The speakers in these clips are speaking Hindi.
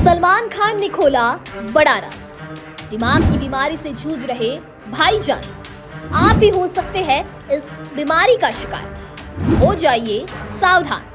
सलमान खान ने खोला बड़ा राज। दिमाग की बीमारी से जूझ रहे भाईजान, आप भी हो सकते हैं इस बीमारी का शिकार। हो जाइए सावधान।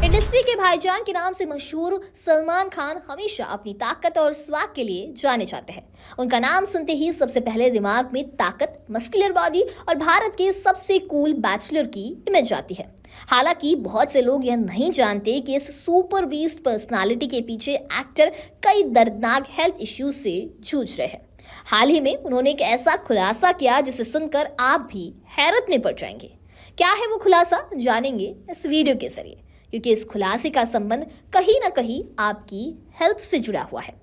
इंडस्ट्री के भाईजान के नाम से मशहूर सलमान खान हमेशा अपनी ताकत और स्वाग के लिए जाने जाते हैं। उनका नाम सुनते ही सबसे पहले दिमाग में ताकत, मस्कुलर बॉडी और भारत के सबसे कूल बैचलर की इमेज आती है। हालांकि बहुत से लोग यह नहीं जानते कि इस सुपर बीस्ट पर्सनालिटी के पीछे एक्टर कई दर्दनाक हेल्थ इश्यूज से जूझ रहे हैं। हाल ही में उन्होंने एक ऐसा खुलासा किया जिसे सुनकर आप भी हैरत में पड़ जाएंगे। क्या है वो खुलासा, जानेंगे इस वीडियो के जरिए, क्योंकि इस खुलासे का संबंध कहीं ना कहीं आपकी हेल्थ से जुड़ा हुआ है।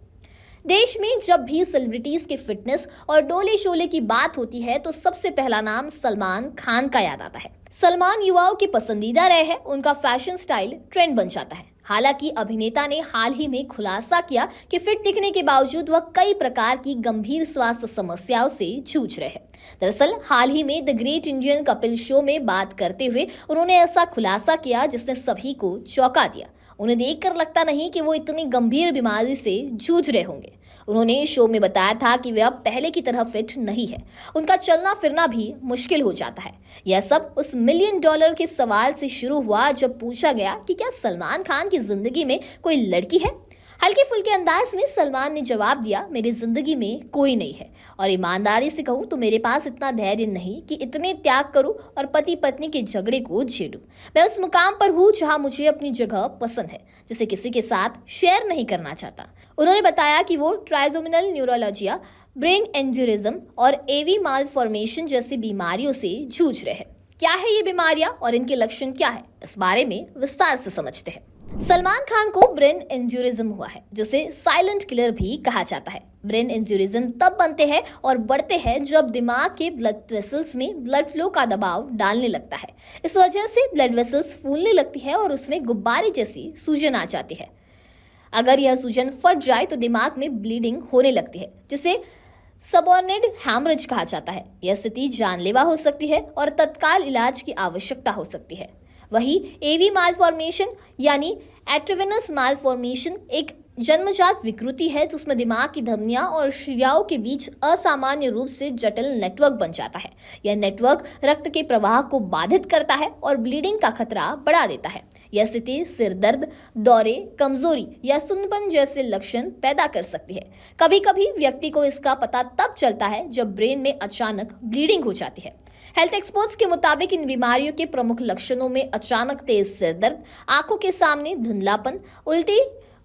देश में जब भी सेलिब्रिटीज के फिटनेस और डोले शोले की बात होती है तो सबसे पहला नाम सलमान खान का याद आता है। सलमान युवाओं के पसंदीदा रहे हैं, उनका फैशन स्टाइल ट्रेंड बन जाता है। हालांकि अभिनेता ने हाल ही में खुलासा किया कि फिट दिखने के बावजूद वह कई प्रकार की गंभीर स्वास्थ्य समस्याओं से जूझ रहे हैं। दरअसल हाल ही में the great Indian Kapil show में बात करते हुए उन्होंने ऐसा खुलासा किया जिसने सभी को चौंका दिया। उन्हें देखकर लगता नहीं कि वो इतनी गंभीर बीमारी से जूझ रहे होंगे। उन्होंने शो में बताया था कि वे अब पहले की तरह फिट नहीं है, उनका चलना फिरना भी मुश्किल हो जाता है। यह सब उस $1 मिलियन के सवाल से शुरू हुआ जब पूछा गया कि क्या सलमान खान की जिंदगी में कोई लड़की है। हल्के फुल्के अंदाज में सलमान ने जवाब दिया, मेरी जिंदगी में कोई नहीं है, और ईमानदारी से कहूँ तो मेरे पास इतना धैर्य नहीं कि इतने त्याग करूँ और पति पत्नी के झगड़े को झेलूं। मैं उस मुकाम पर हूँ जहाँ मुझे अपनी जगह पसंद है, जिसे किसी के साथ शेयर नहीं करना चाहता। उन्होंने बताया कि वो ट्राइजोमिनल न्यूरोलॉजिया, ब्रेन एन्यूरिज्म और एवी मालफॉर्मेशन जैसी बीमारियों से जूझ रहे हैं। क्या है ये बीमारियां और इनके लक्षण क्या है, इस बारे में विस्तार से समझते हैं। सलमान खान को ब्रेन एन्यूरिज्म हुआ है, जिसे साइलेंट किलर भी कहा जाता है। ब्रेन एन्यूरिज्म तब बनते हैं और बढ़ते हैं जब दिमाग के ब्लड वेसल्स में ब्लड फ्लो का दबाव डालने लगता है। इस वजह से ब्लड वेसल्स फूलने लगती है और उसमें गुब्बारे जैसी सूजन आ जाती है। अगर यह सूजन फट जाए तो दिमाग में ब्लीडिंग होने लगती है, जिसे सबऑर्डिनेट हैमरेज कहा जाता है। यह स्थिति जानलेवा हो सकती है और तत्काल इलाज की आवश्यकता हो सकती है। वही एवी मालफॉर्मेशन यानी एट्रोवेनस मालफॉर्मेशन एक जन्मजात विकृति है जिसमें दिमाग की धमनियां और शिराओं के बीच असामान्य रूप से जटिल नेटवर्क बन जाता है। यह नेटवर्क रक्त के प्रवाह को बाधित करता है और ब्लीडिंग का खतरा बढ़ा देता है। यह स्थिति सिर दर्द, दौरे, कमजोरी या सुन्नपन जैसे लक्षण पैदा कर सकती है। कभी कभी व्यक्ति को इसका पता तब चलता है जब ब्रेन में अचानक ब्लीडिंग हो जाती है। हेल्थ एक्सपर्ट्स के मुताबिक इन बीमारियों के प्रमुख लक्षणों में अचानक तेज सिर दर्द, आंखों के सामने धुंधलापन, उल्टी,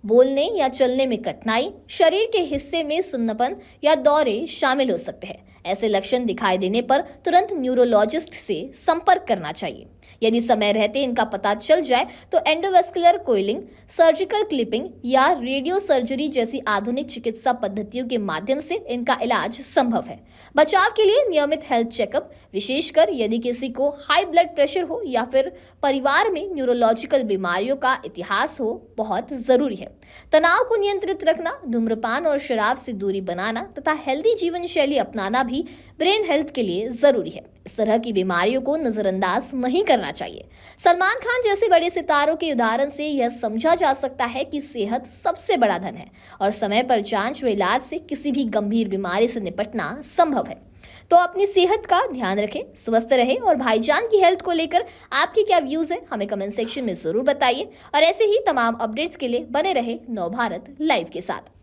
बोलने या चलने में कठिनाई, शरीर के हिस्से में सुन्नपन या दौरे शामिल हो सकते हैं। ऐसे लक्षण दिखाई देने पर तुरंत न्यूरोलॉजिस्ट से संपर्क करना चाहिए। यदि समय रहते इनका पता चल जाए तो एंडोवेस्कुलर कोइलिंग, सर्जिकल क्लिपिंग या रेडियो सर्जरी जैसी आधुनिक चिकित्सा पद्धतियों के माध्यम से इनका इलाज संभव है। बचाव के लिए नियमित हेल्थ चेकअप, विशेषकर यदि किसी को हाई ब्लड प्रेशर हो या फिर परिवार में न्यूरोलॉजिकल बीमारियों का इतिहास हो, बहुत जरूरी है। तनाव को नियंत्रित रखना, धूम्रपान और शराब से दूरी बनाना तथा हेल्दी जीवन शैली अपनाना भी ब्रेन हेल्थ के लिए जरूरी है। इस तरह की बीमारियों को नजरअंदाज नहीं करना चाहिए। सलमान खान जैसे बड़े सितारों के उदाहरण से यह समझा जा सकता है कि सेहत सबसे बड़ा धन है और समय पर जांच व इलाज से किसी भी गंभीर बीमारी से निपटना संभव है। तो अपनी सेहत का ध्यान रखें, स्वस्थ रहें और भाईजान की हेल्थ को लेकर आपके क्या व्यूज हैं हमें कमेंट सेक्शन में जरूर बताइए। और ऐसे ही तमाम अपडेट्स के लिए बने रहे नवभारत लाइव के साथ।